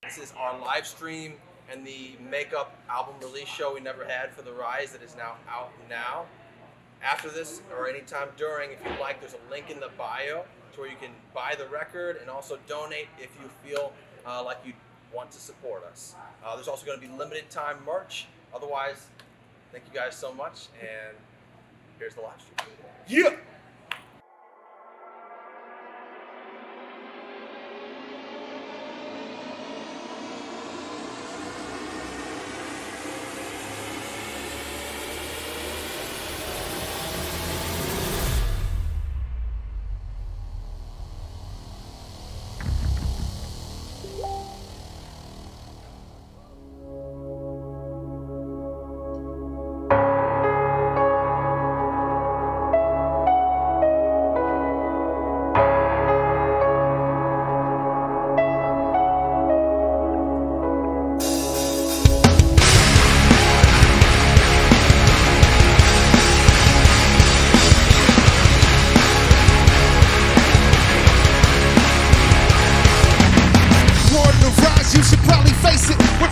This is our live stream and the makeup album release show we never had for The Rise that is now out now. After this, or anytime during, if you like, there's a link in the bio to where you can buy the record and also donate if you feel like you want to support us. There's also going to be limited time merch. Otherwise, thank you guys so much, and here's the live stream. Yeah!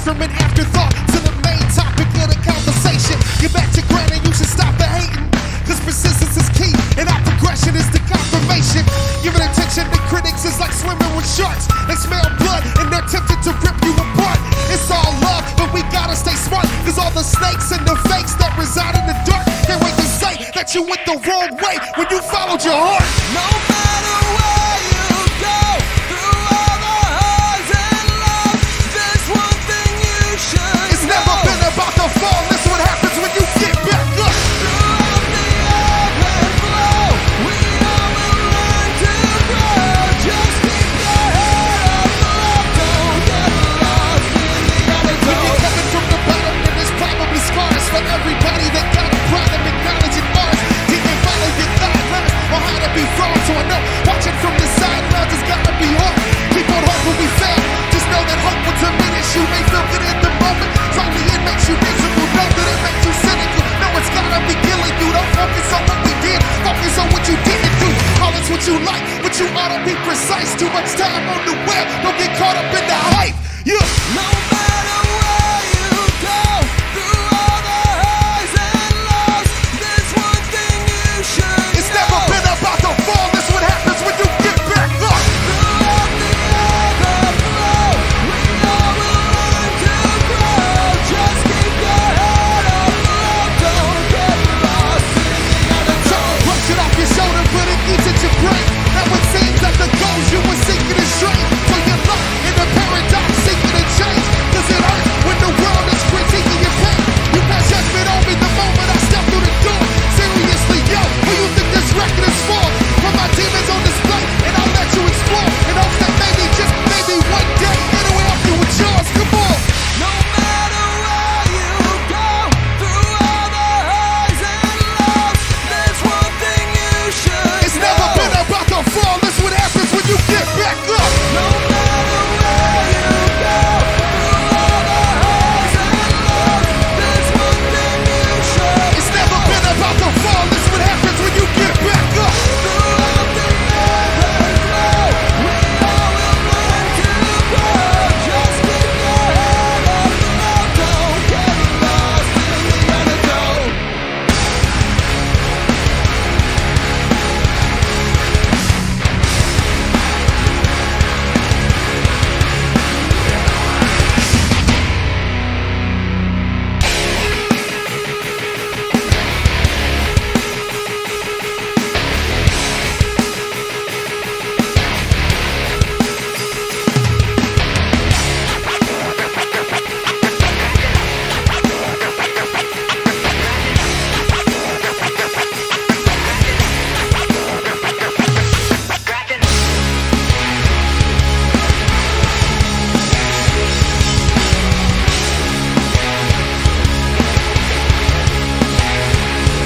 From an afterthought to the main topic of the conversation. Get back to ground and you should stop the hating, cause persistence is key and our progression is the confirmation. Giving attention to critics is like swimming with sharks. They smell blood and they're tempted to rip you apart. It's all love, but we gotta stay smart, cause all the snakes and the fakes that reside in the dark can't wait to say that you went the wrong way when you followed your heart. No matter where you go, through all the highs and lows, there's one thing you should. It's never been about the fall, that's what happens when you get back up. Throughout the ebb and flow, we all will learn to grow. Just keep your head up, don't get lost in the undertow. When you're coming from the bottom, then there's probably scars for everybody that got a problem acknowledging ours. Didn't follow your guidelines on how to be wrong, so I know watching from the sidelines has gotta be hard. Keep on hope when we fail, just know that hope will diminish. You may feel good in the moment, it's only it makes you miserable. Know that it makes you cynical, know it's gotta be killing you. Don't focus on what we did, focus on what you didn't do. All it's what you like, but you ought to be precise. Too much time on the web, don't get caught up in the hype. Yeah. No matter where you go, through all the highs and lows, there's one thing you should. It's know. Never been about the fall, that's what happens when you get back up. Throughout the ebb and flow, we all will learn to grow. Just keep your head up, don't get lost in the undertow. Brush it off your shoulder, put it into your brain. Now it seems that the goals you were seeking is strange. So you're locked in the paradox, seeking a change. Cause it hurts when the world is critiquing your pain. You pass judgment on me the moment I step through the door. Seriously, yo, who you think this record is for? Put my demons on display and I'll let you explore. In hopes that maybe, just maybe one day, it'll help you with yours. Come on. No matter where you go, through all the highs and lows, there's one thing you should. It's know. Never been about the fall, that's what happens when you get back up. No matter where you go, through all the highs and lows, there's one thing you should. It's never been about the fall, that's what happens when you get back up. Throughout the ebb and flow, we all will learn to grow. Just keep your head up, don't get lost in the undertow.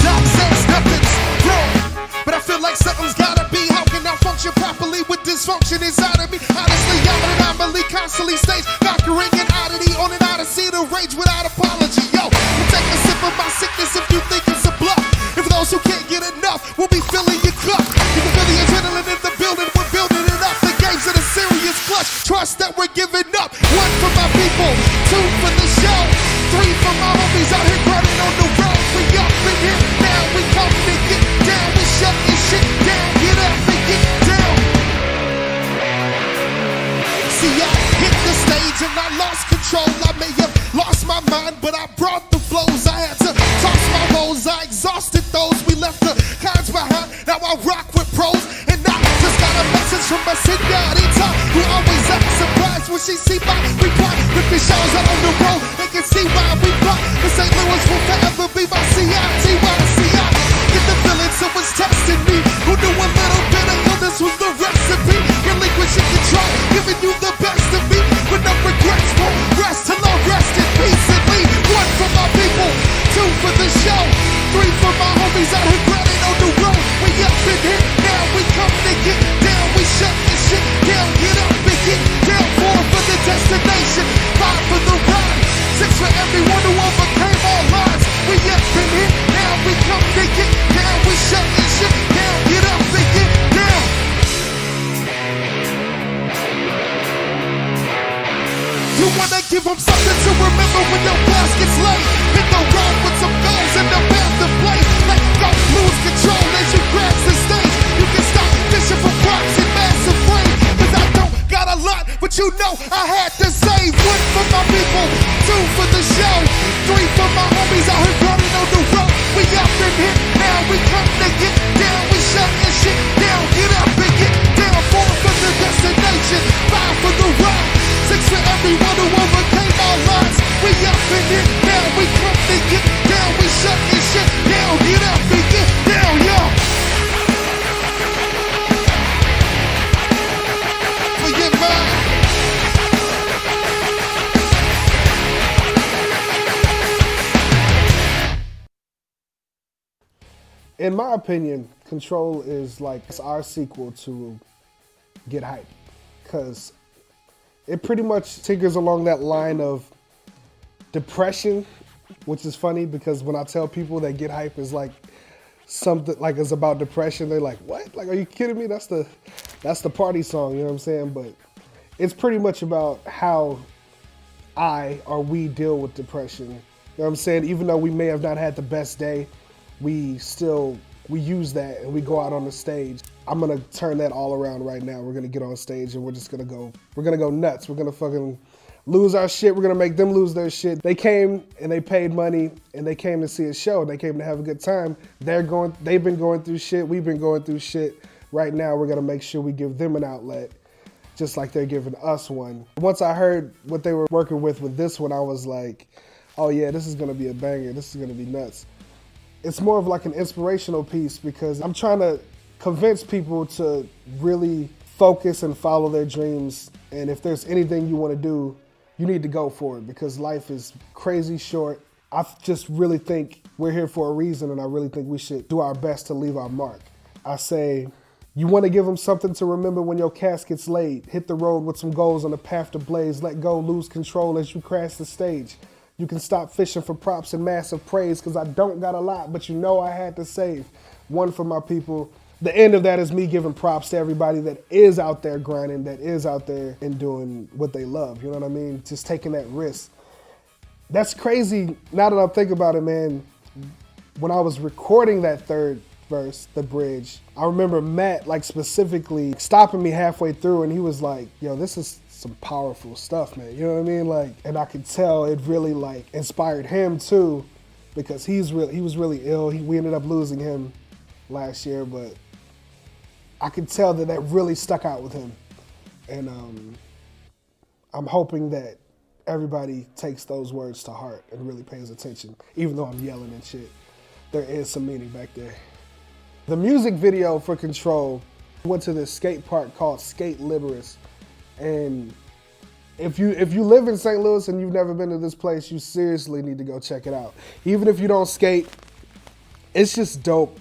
Doc says nothing's wrong, but I feel like something's gotta be. How can I function properly with dysfunction inside of me? Honestly, I'm an anomaly, constantly stage conquering an oddity on an odyssey to rage without apology. Yo, we'll take a sip of my sickness if you think it's a bluff. And for those who can't get enough, we'll be filling your cup. You can feel the adrenaline in the building, we're building it up. The games are the serious clutch, trust that we're giving up. One for people, 2 for the show, 3 for my homies out here grinding on the road. We up in here now, we come to get down, we shut this shit down, get up and get down. See, I hit the stage and I lost control. I may have lost my mind, but I brought the flows. I had to toss my woes, I exhausted those. We left the cards behind, now I rock with pros. And I just got a message from my señorita, who always acts surprised when she see my reply. If the shows out on the road, they can see why we block. The St. Louis will forever be my C-I-T-Y-C-I. Get the feeling someone's testing me, who knew a little bit of illness was the recipe. Relinquishing control, giving you the best of me, with no regrets for rest till I rest in peace and leave. 1 for my people, 2 for the show, 3 for my homies out here grinding on the road. We up in here now, we come to get down, we shut this shit down, get up and get down. 4 for the destination, 5 for the ride, 6 for everyone who overcame all odds. We up in here now, we come to get down, we shut this shit down, get up and get down. You wanna give them something to remember when your glass gets laid. Hit the road with some goals in the path to play. Let go, lose control as you grasp the stage. You can stop fishing for props in massive rain. Cause I don't got a lot, but you know I had to save. 1 for my people, 2 for the show, 3 for my homies out here running on the road. We up in here now, we come to get down, we shut this shit down, get up and get down. 4 for the destination, 5 for the ride, 6 for everyone who overcame all odds. We up in here now, we come to get down, we shut this shit down, get up and get down, yo. For your mind. In my opinion, Control is like it's our sequel to Get Hype, because it pretty much tinkers along that line of depression, which is funny because when I tell people that Get Hype is like something like it's about depression, they're like, what? Like, are you kidding me? That's the party song, you know what I'm saying? But it's pretty much about how we deal with depression. You know what I'm saying? Even though we may have not had the best day, we use that and we go out on the stage. I'm gonna turn that all around right now. We're gonna get on stage and we're gonna go nuts. We're gonna fucking lose our shit. We're gonna make them lose their shit. They came and they paid money and they came to see a show. They came to have a good time. They've been going through shit. We've been going through shit. Right now, we're gonna make sure we give them an outlet, just like they're giving us one. Once I heard what they were working with this one, I was like, oh yeah, this is gonna be a banger. This is gonna be nuts. It's more of like an inspirational piece because I'm trying to convince people to really focus and follow their dreams. And if there's anything you want to do, you need to go for it because life is crazy short. I just really think we're here for a reason, and I really think we should do our best to leave our mark. I say, you want to give them something to remember when your casket's laid. Hit the road with some goals on the path to blaze. Let go, lose control as you crash the stage. You can stop fishing for props and massive praise because I don't got a lot, but you know I had to save. 1 for my people. The end of that is me giving props to everybody that is out there grinding, that is out there and doing what they love. You know what I mean? Just taking that risk. That's crazy. Now that I'm thinking about it, man, when I was recording that third verse, the bridge, I remember Matt like specifically stopping me halfway through and he was like, yo, this is some powerful stuff, man. You know what I mean? Like, and I could tell it really like inspired him too, because he was really ill. We ended up losing him last year, but I could tell that really stuck out with him. And I'm hoping that everybody takes those words to heart and really pays attention, even though I'm yelling and shit. There is some meaning back there. The music video for Control went to this skate park called Skate Liberis. And if you live in St. Louis and you've never been to this place, you seriously need to go check it out. Even if you don't skate, it's just dope.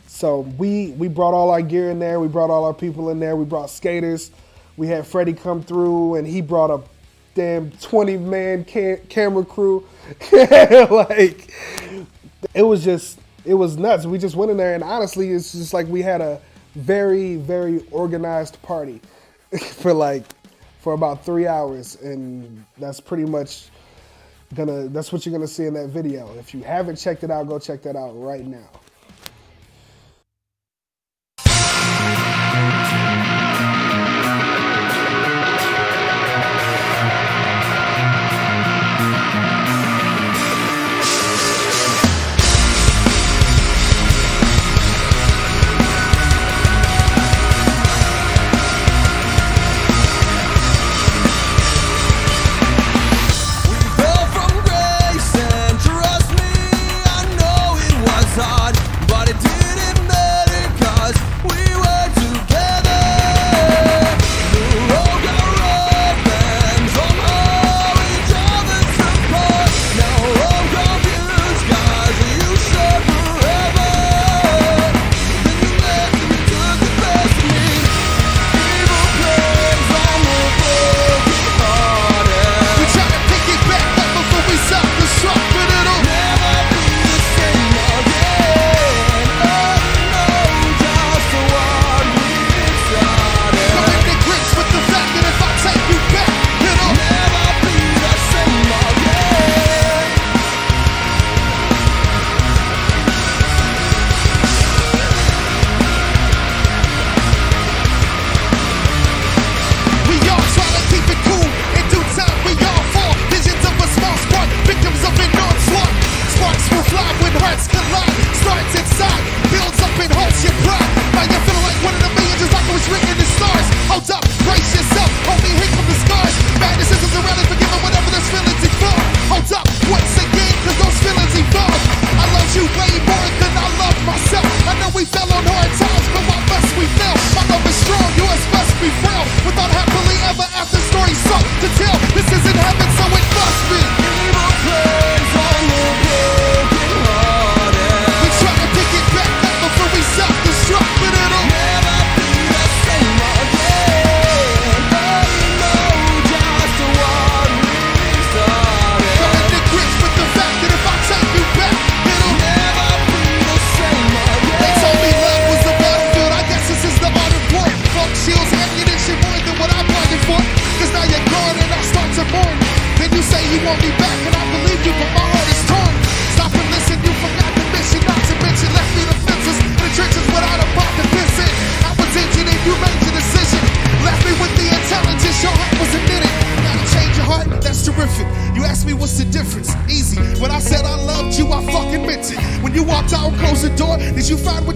So we brought all our gear in there. We brought all our people in there. We brought skaters. We had Freddie come through and he brought a damn 20-man camera crew. Like, it was nuts. We just went in there and honestly, it's just like we had a very, very organized party for for about 3 hours, and that's pretty much that's what you're gonna see in that video. If you haven't checked it out, go check that out right now.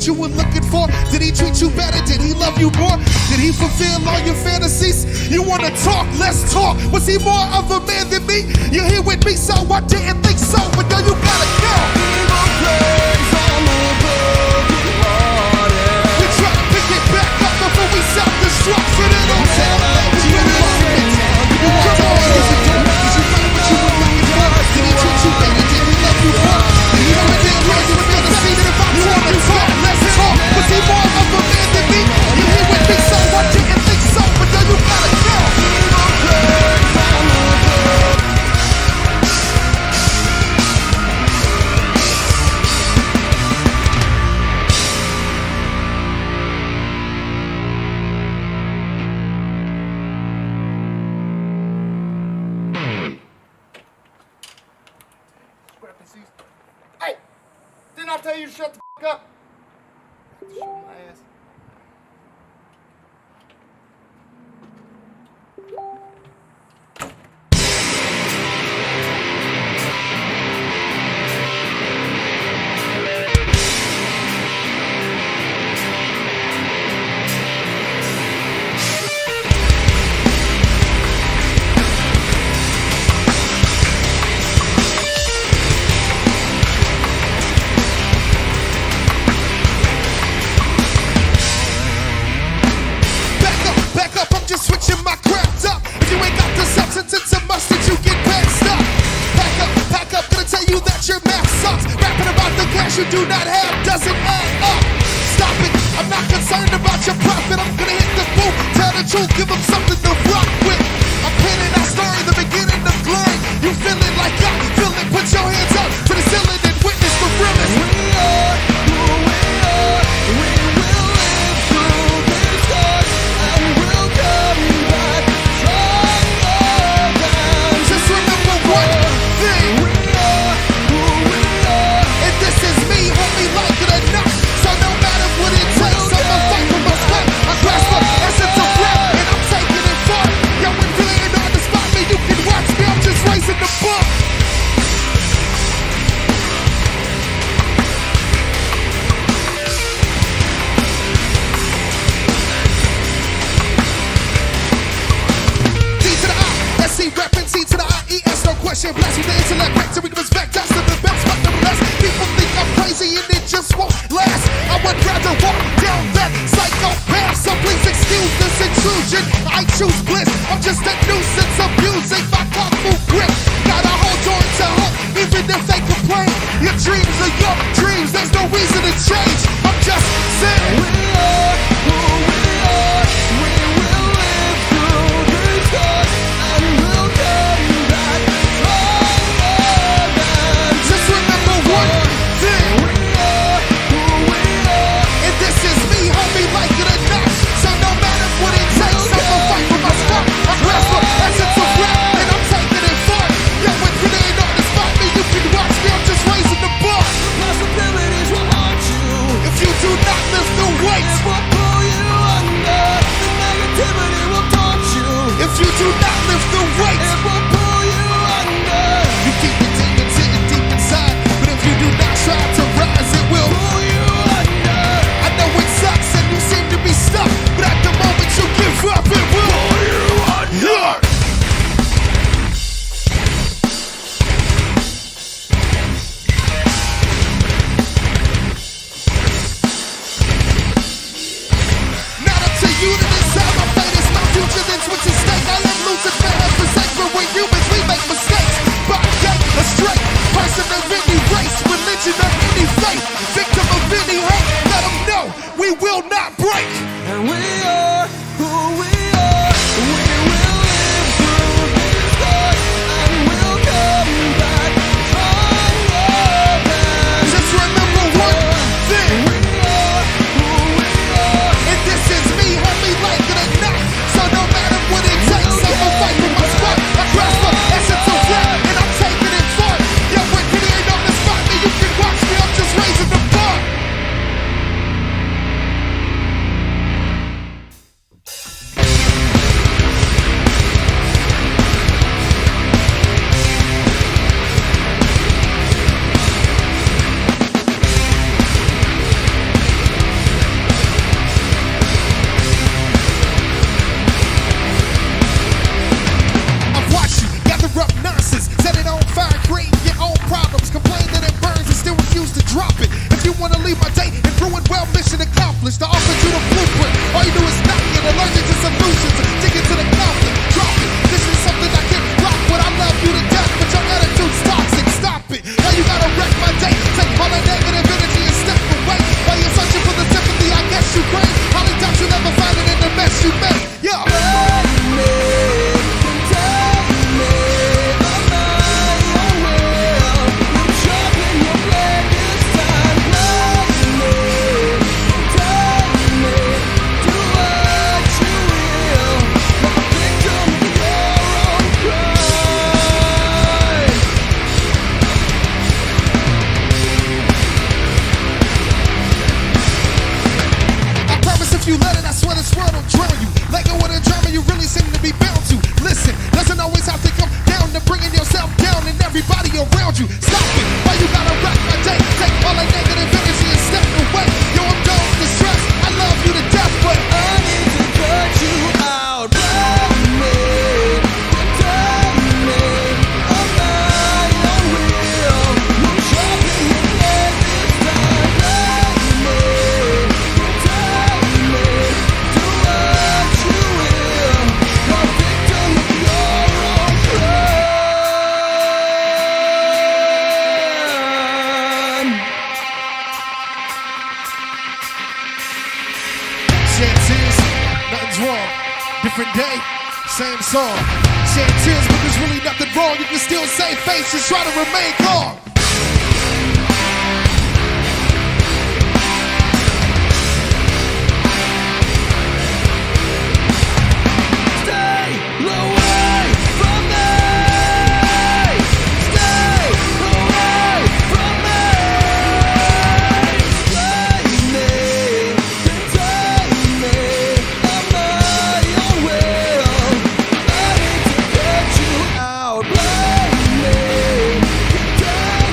You were looking for? Did he treat you better? Did he love you more? Did he fulfill all your fantasies? You wanna talk? Let's talk. Was he more of a man than me? You're here with me, so I didn't think so. But now you gotta go. We try to pick it back up before we self-destruct. But it don't sound like you walked all over the door. Did you find what you were looking for? Did he treat you better? Did he love you more? Did he fulfill all your fantasies? That if I wanna talk, let's talk. Was he more of a man than me? You're here with me, so I didn't think so. But now you gotta go. Discrepancies. Hey! Didn't I tell you to shut the f*** up? Show my ass. question, blessed with the intellect, right to respect, that's the best, but the best. People think I'm crazy and it just won't last. I would rather walk down that psychopath, so please excuse this intrusion. I choose bliss, I'm just a nuisance abusing my kung fu grip. Gotta hold on to hope, even if they complain. Your dreams are your dreams, there's no reason to change. I'm just saying we are who we are. We will live through this hard and we'll come back stronger than. Just remember one thing. We are who we are. And this is me, homie, like it or not. So no matter what it takes, I'ma fight for my spot. I grasp the essence of rap and I'm taking it far. Yo, when you ain't on the spot, me, you can watch me, I'm just raising the bar. Possibilities will haunt you if you do not lift the weight. It will pull you under. The negativity will taunt you if you do not lift the weight. It will pull you under. You keep the demons hidden deep inside, but if you do not try to rise, it will pull you under. I know it sucks and you seem to be stuck, but at the moment you give up, it will pull you under. Not up to you to decide my fate is my future, then switch at stake. I am losing man as mistake, but we're humans, we make mistakes. By day, a straight person of any race, religion or any faith, victim of any hate. Let them know we will not break. And we are who we are. We will live through this hard and we'll come back stronger than. Just remember one thing. We are who we are. And this is me, homie, like it or not. So no matter what it takes, I'ma fight for my spot. I grasp the essence of rap and I'm taking it far. Yo, when you ain't on the spot, me, you can watch me, I'm just raising the bar. I've watched you gather up nonsense, set it on fire, create your own problems, complain that it burns and still refuse to drop it. If you wanna leave my day and ruin, well, mission accomplished. I offer you the blueprint. All you do is knock it, allergic to solutions, dig into the conflict, drop it. This is something I can rock with. I love you to death, but your attitude's toxic. Stop it. Now you gotta wreck my day. Take all the negative energy and step away. While you're searching for the sympathy, I guess you crave. Holly doubt you never find it in the mess you made. Yeah. I promise if you let it, I swear this world will drown you. Let go of the drama you really seem to be bound to. Listen, doesn't always have to come down to bringing yourself down and everybody around you. Stop it, why you gotta rock my day? Take all that negative energy and step away. Yo, I'm done with the stress, I love you to death, but I need to cut you out. Love me, tell me, I'm not your real. You're sharpening your blade this time. Love me, tell me, do what you will. You're a victim of your own crime. Shed tears, nothing's wrong. Different day, same song. Shed tears, but there's really nothing wrong. You can still save face, just try to remain calm. Stay away from me. Stay away from me. Slay me, contain me. I'm not your will. I need to cut you out. Blame me, contain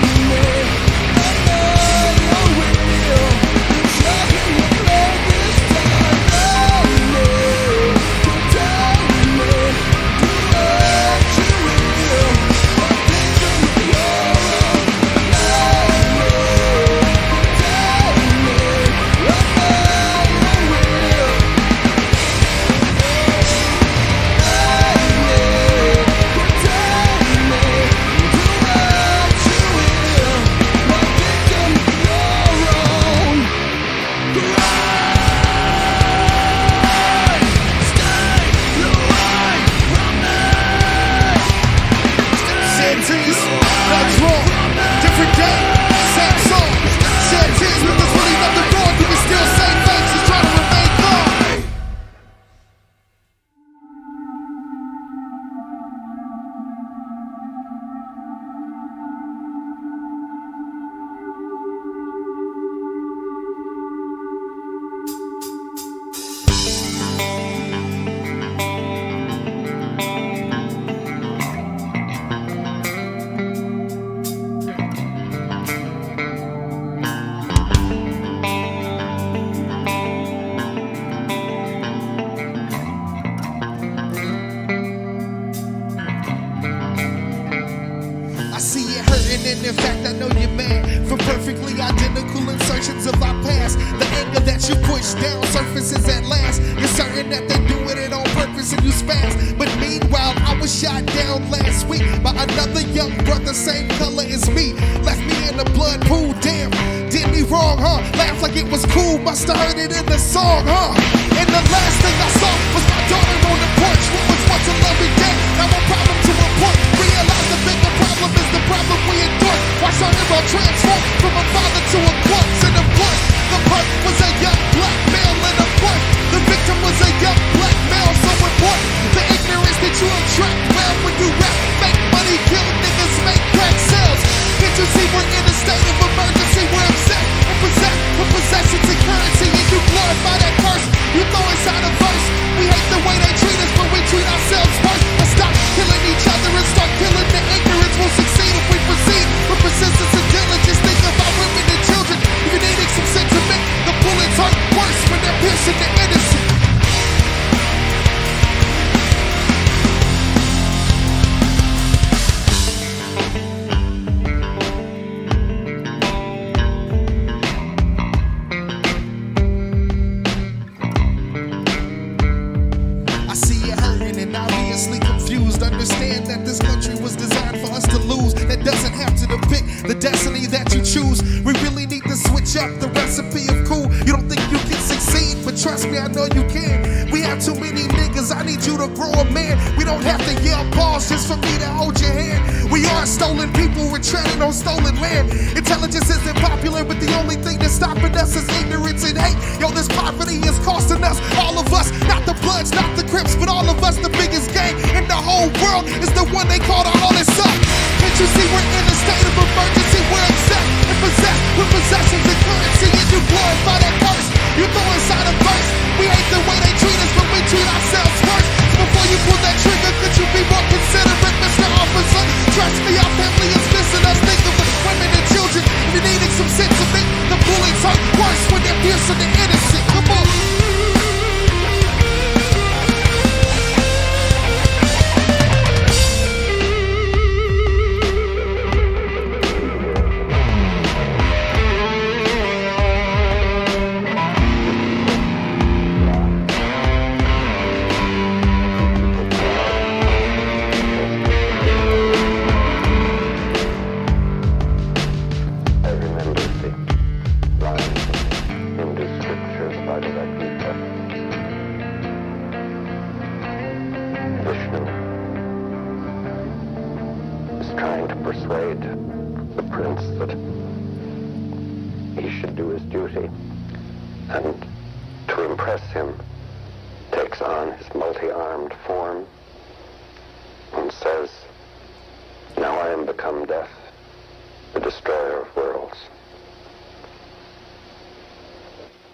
And in fact, I know you're mad for perfectly identical insertions of our past. The anger that you push down surfaces at last. You're certain that they're doing it on purpose and you spaz. But meanwhile, I was shot down last week by another young brother, same color as me. Left me in the blood pool, damn. Did me wrong, huh? Laugh like it was cool, musta heard it in the song, huh? And the last thing I saw was my daughter on the porch. What was once a lovely day, now a problem to report. Realize the bigger problem is the problem we endure. Watch our hero transform from a father to a corpse. And of course, the birth was a young black male. And of course, the victim was a young black male. So important, the ignorance that you attract. Well, when you rap, make money, kill niggas, make crack sales. Can't you see we're in a state of emergency? We're upset, we're possessed with possessions and currency. And you glorify that curse, you throw inside a verse. We hate the way they treat us, but we treat ourselves worse. Let's stop killing each other and start killing the ignorance. We'll succeed if we proceed with persistence and diligence. Think about women and children. If you're needing some sentiment, the bullets hurt worse when they're piercing the innocent. I see you hurting and obviously confused. Understand that this country was designed for us to lose. That doesn't have to depict the destiny that you choose. We really need to switch up the recipe of cool. You don't think you can succeed, but trust me, I know you can. We have too many niggas, I need you to grow a man. We don't have to yell pause just for me to hold your hand. We are stolen people, we're treading on stolen land. Intelligence isn't popular, but the only thing that's stopping us is ignorance and hate. Yo, this poverty is costing us, all of us, not the Bloods, not the Crips, but all of us. The biggest gang in the whole world is the one they call the hardest up. Can't you see we're in a state of emergency? We're upset and possessed with possessions and currency. And you glorify that curse, you throw inside a verse. We hate the way they treat us, but we treat ourselves first. So before you pull that trigger, could you be more considerate, Mr. Officer? Trust me, our family is missing us. Think of the women and children. If you're needing some sentiment, the bullets hurt worse when they're piercing the innocent. Come on. Trying to persuade the prince that he should do his duty, and to impress him takes on his multi-armed form and says, "Now I am become death, the destroyer of worlds."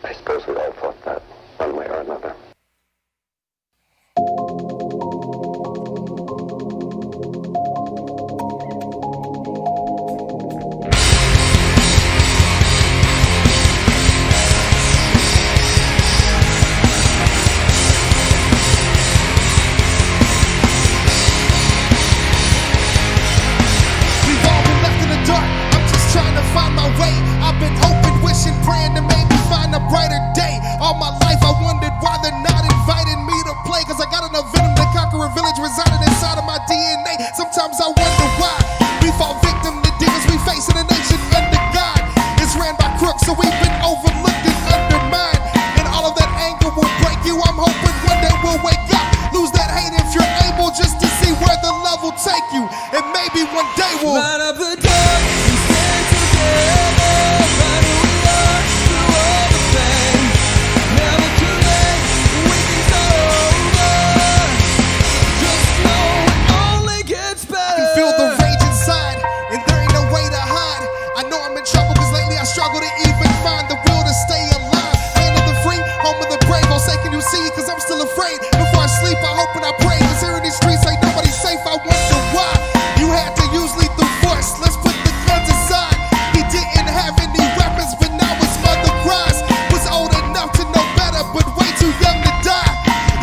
I suppose we all thought that one way or another. I've been hoping, wishing, praying to maybe find a brighter day. All my life I wondered why they're not inviting me to play, cause I got enough venom to conquer a village residing inside of my DNA. Sometimes I wonder why we fall victim to demons we face in a nation under God. It's ran by crooks, so we've been overlooked and undermined. And all of that anger will break you. I'm hoping one day we'll wake up, lose that hate if you're able, just to see where the love will take you. And maybe one day we'll light up the dark and stand together. Struggle to even find the will to stay alive. Land of the free, home of the brave. I'll say, can you see? Cause I'm still afraid. Before I sleep, I hope and I pray. Cause here in these streets ain't nobody safe. I wonder why you had to use lethal force. Let's put the guns aside. He didn't have any weapons, but now his mother cries. Was old enough to know better, but way too young to die.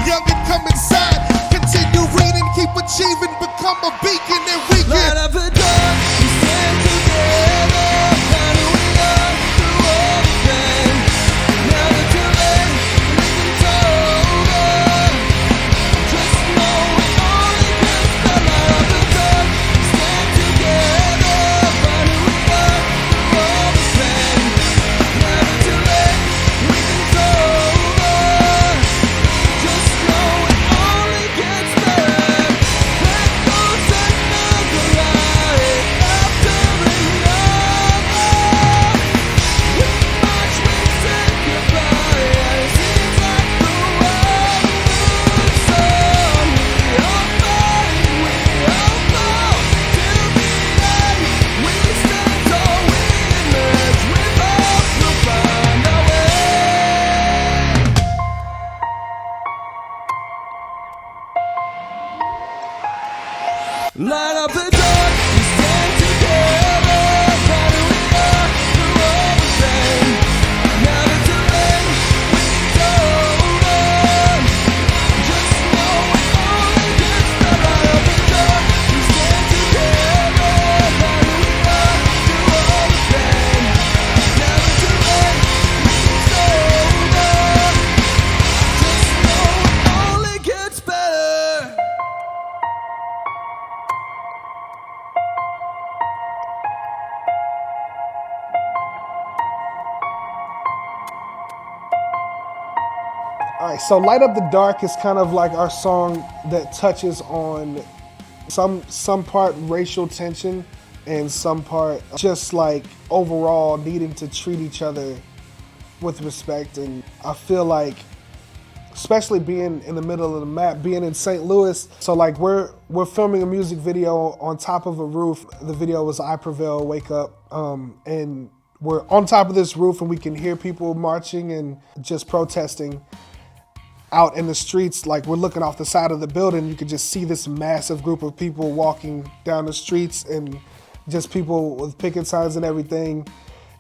Young and come inside. Continue reading, keep achieving, become a beacon, and we light up the dark, we stand together. Light up the dark, we stand together, fighting we are through all the pain. Now that the rain, winds are over, just know it only gets better. Light up the dark, we stand together, fighting we are through all the pain. Now that the rain, winds are over, just know it only gets better. All right, so Light Up the Dark is kind of like our song that touches on some part racial tension and some part just like overall needing to treat each other with respect. And I feel like, especially being in the middle of the map, being in St. Louis, so like we're filming a music video on top of a roof. The video was I Prevail, Wake Up, and we're on top of this roof and we can hear people marching and just protesting out in the streets. Like we're looking off the side of the building, you could just see this massive group of people walking down the streets and just people with picket signs and everything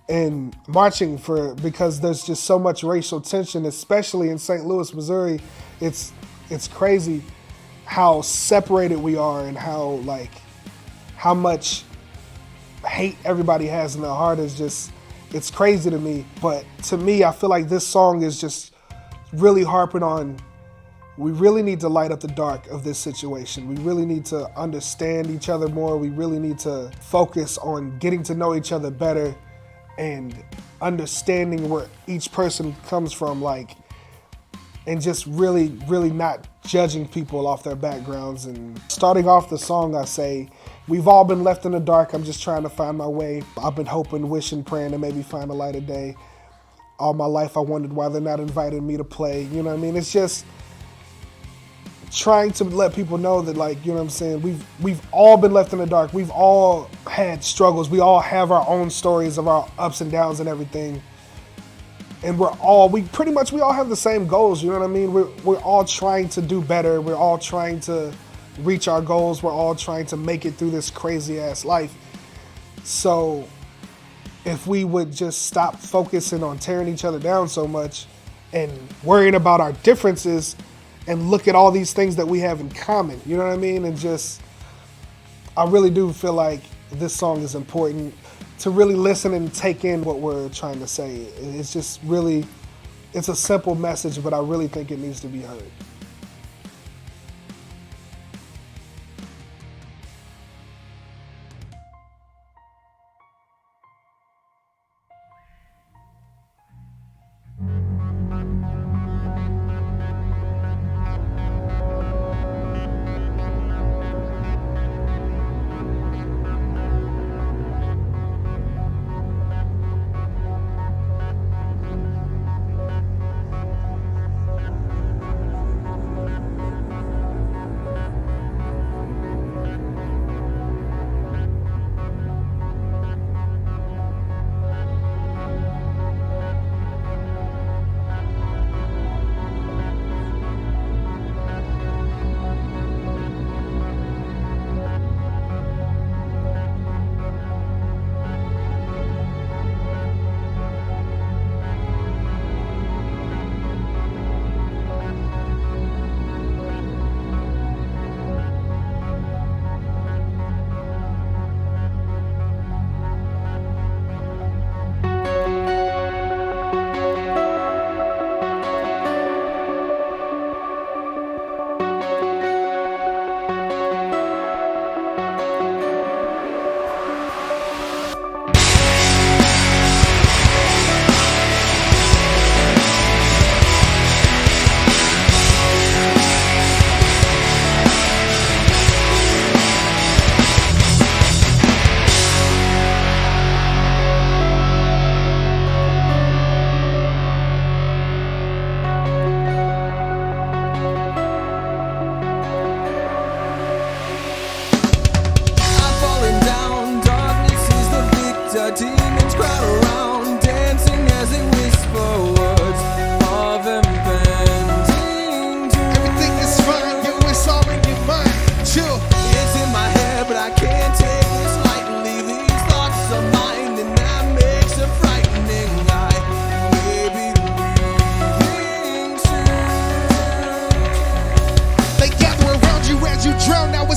and marching because there's just so much racial tension, especially in St. Louis, Missouri. It's crazy how separated we are and how much hate everybody has in their heart. Is just, it's crazy to me. But to me, I feel like this song is just really harping on, we really need to light up the dark of this situation. We really need to understand each other more. We really need to focus on getting to know each other better and understanding where each person comes from, and just really, really not judging people off their backgrounds. And starting off the song, I say, we've all been left in the dark. I'm just trying to find my way. I've been hoping, wishing, praying to maybe find a light of day. All my life I wondered why they're not inviting me to play. You know what I mean? It's just trying to let people know that, you know what I'm saying, we've all been left in the dark. We've all had struggles. We all have our own stories of our ups and downs and everything. And we all have the same goals, you know what I mean? We're all trying to do better. We're all trying to reach our goals. We're all trying to make it through this crazy ass life. So if we would just stop focusing on tearing each other down so much and worrying about our differences and look at all these things that we have in common, you know what I mean? And just, I really do feel like this song is important to really listen and take in what we're trying to say. It's just really, it's a simple message, but I really think it needs to be heard.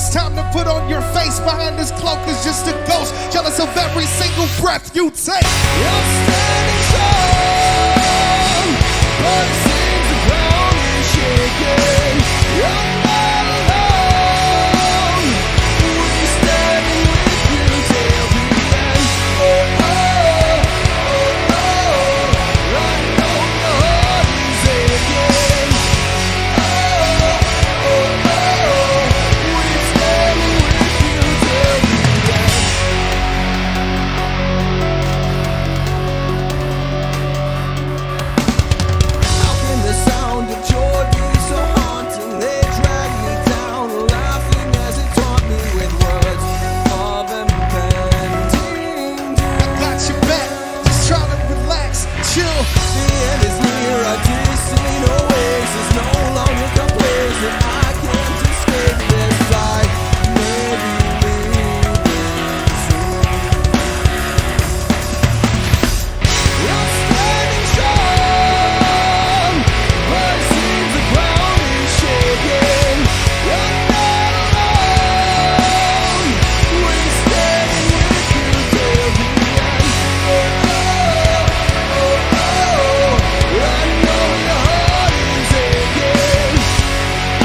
It's time to put on your face. Behind this cloak is just a ghost, jealous of every single breath you take. You're standing strong, but it seems the ground is shaking. You're not alone. We're standing with you till the end. Oh, oh, oh, oh. I know your heart is aching. Oh, oh, oh. We're standing with you till the end. How can the sound of joy be so haunting? They drag me down, laughing as it taunt me with words of impending doom. Got your back, just try to relax, chill. The end is near, a distant oasis, no longer complacent. I can't escape this life. Maybe leaving soon. You're standing strong, but it seems the ground is shaking. You're not alone. We're standing with you till the end. Oh, oh, oh, oh. I know your heart is aching. Oh,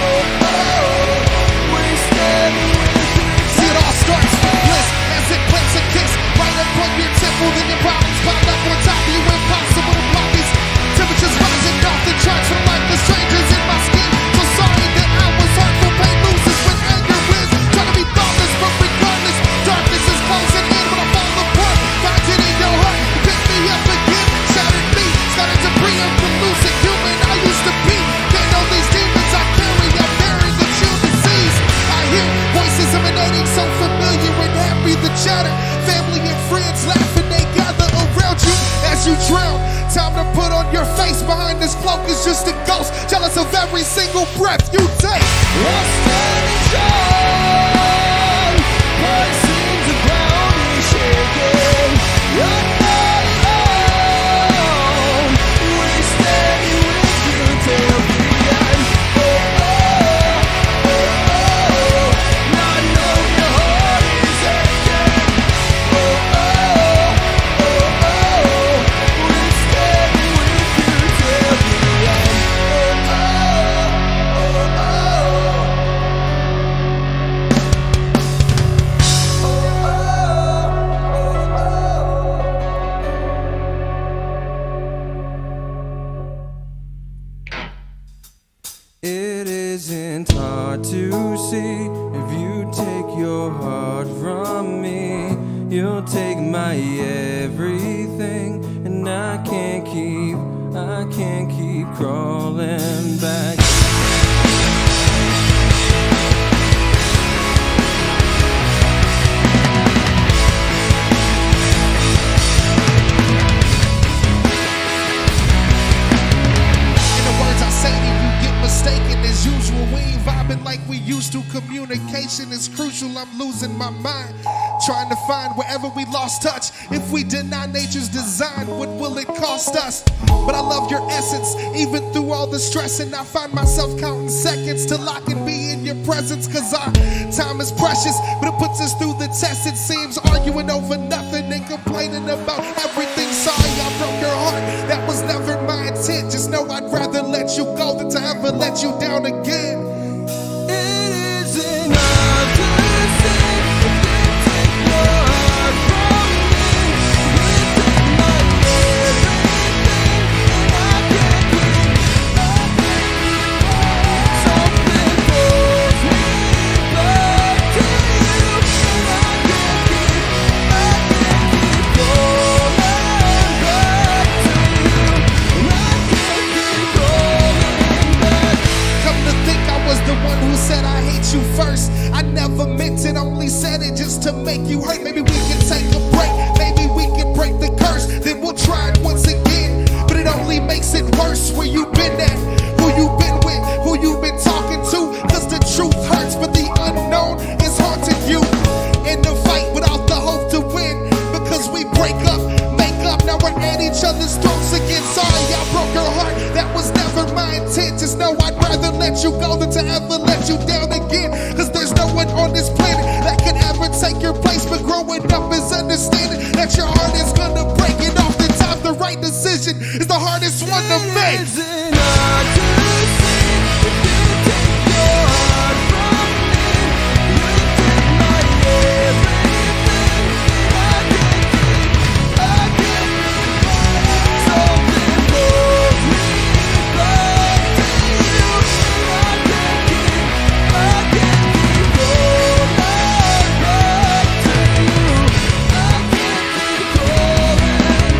oh, oh. We're standing with you. See, it all starts with bliss as it plants a kiss right up on your temple. Then your problems pile up on top of you. Impossible to block these temperatures rising off the charts from like the strangers in my skin. So sorry that I was hurtful. Pain loses when anger wins. Trying to be thoughtless, but regardless, darkness is closing in. When I fall apart, find it in your heart. Pick me up again, shattered me, started to bring up the lucid human I used to be. Can't know these demons I carry. I'm bearing the chill disease. I hear voices emanating so familiar and happy. The chatter, family and friends laughing, they gather around you as you drown. Time to put on your face. Behind this cloak is just a ghost, jealous of every single breath you take. You're standing strong, but it seems the ground is shaking. You're not alone. We're standing with you till the end. Oh, oh, oh, oh. I know your heart is aching. Oh, oh, oh, oh. We're standing with you till the end. Oh, oh, oh, It isn't hard to see if you take your heart from me. You'll take my everything, and I can't keep crawling back. In the words I say to you, get mistaken as usual. We ain't vibing like we used to. Communication is crucial. I'm losing my mind, trying to find wherever we lost touch. If we deny nature's design, what will it cost us? But I love your essence, even through all the stress. And I find myself counting seconds till I can be in your presence. Cause our time is precious, but it puts us through the test. It seems arguing over nothing and complaining about everything. Sorry I broke your heart, that was never my intent. Just know I'd rather let you go than to ever let you down again. It isn't hard to say if you take your heart from me. You take my everything, and I can't keep. Something pulls me back to you, and I can't keep going back to you, and I can't keep going back. Come to think I was the one who said I hate you first. I never meant it, only said it just to make you hurt. Maybe we can take a break, maybe we can break the curse. Then we'll try it once again, but it only makes it worse. Where you been at, who you been with, who you been talking to. Cause the truth hurts, but the unknown is haunting you. In the fight without the hope to win, because we break up, make up, now we're at each other's throats again. Sorry I broke your heart, that was never my intent. Just know I'd rather let let you go than to ever let you down again. Cause there's no one on this planet that can ever take your place. But growing up is understanding that your heart is gonna break. And oftentimes the right decision is the hardest one to make. Isn't hard to see if you take your heart from me. You take my everything that I can keep. I can't keep something holds me back to you. I can't keep all my back to you. I can't keep going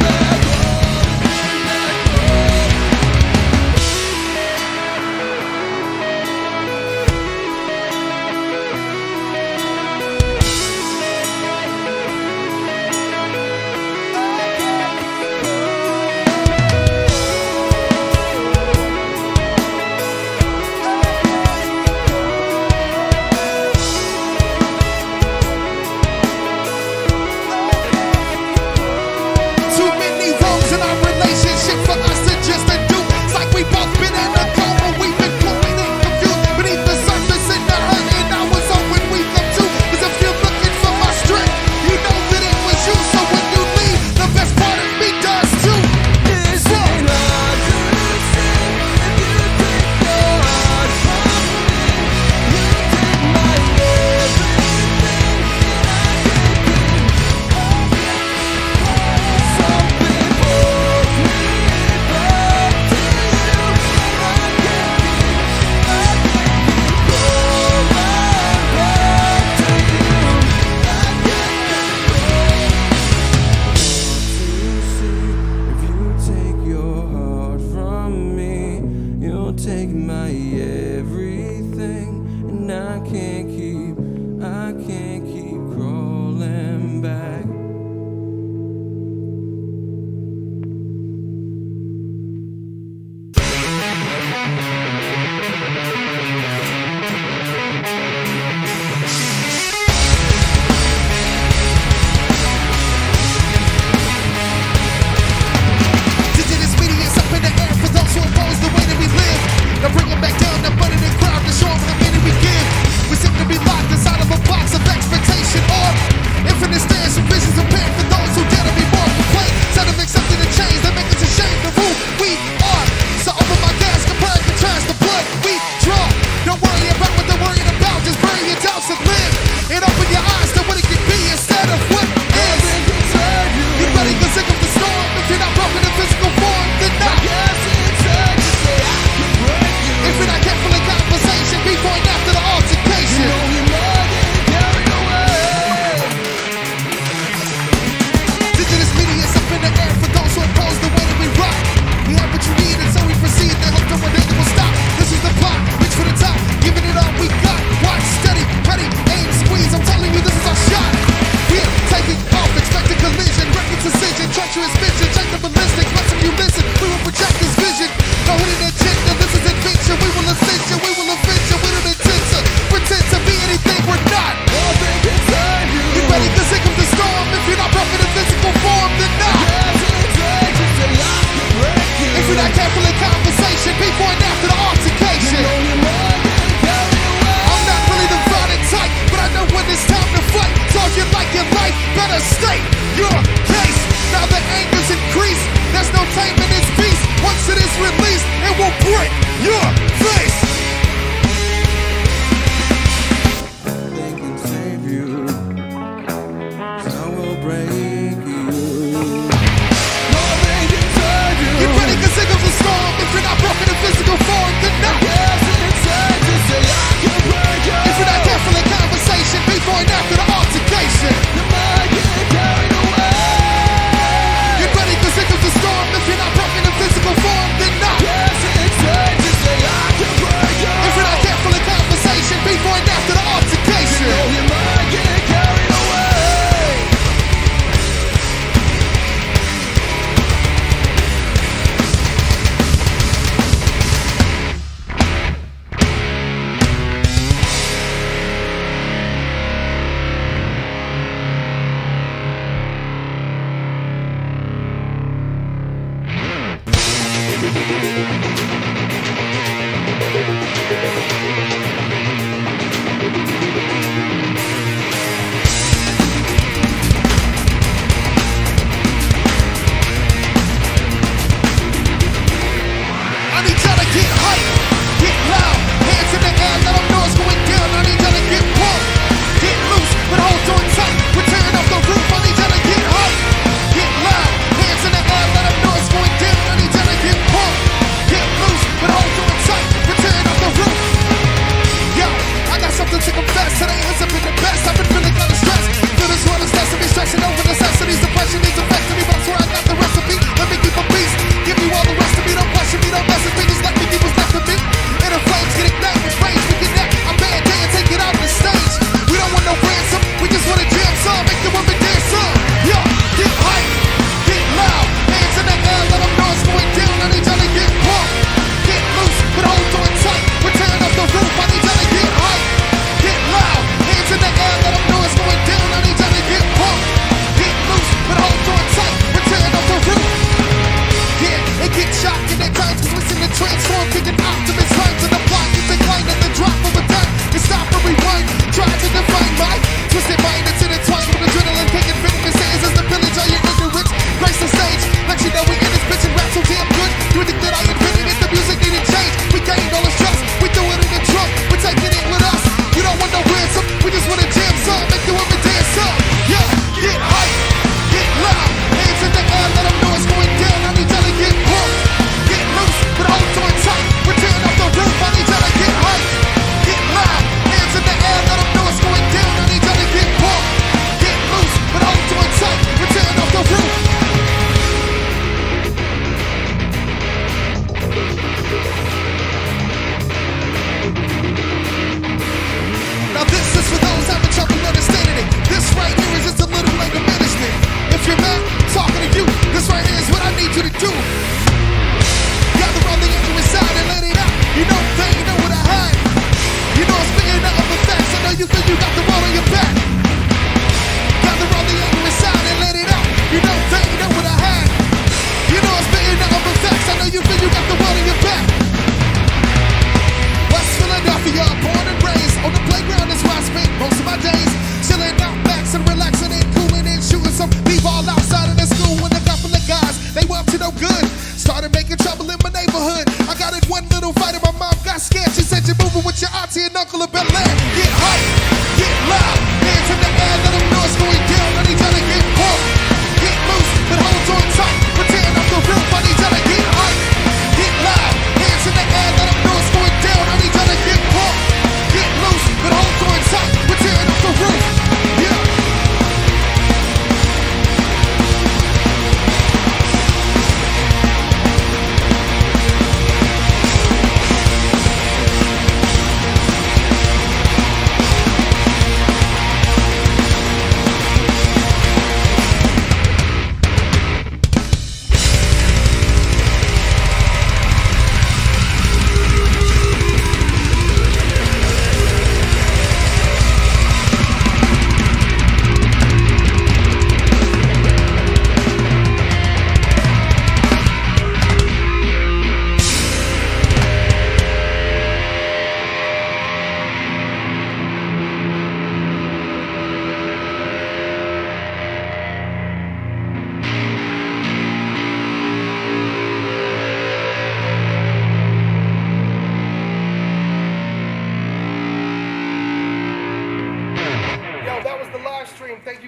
back, going back, going.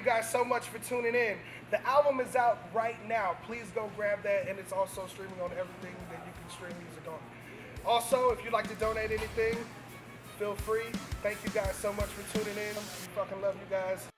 guys so much for tuning in. The album is out right now. Please go grab that, and it's also streaming on everything that you can stream music on. Also, if you'd like to donate anything, feel free. Thank you guys so much for tuning in. We fucking love you guys.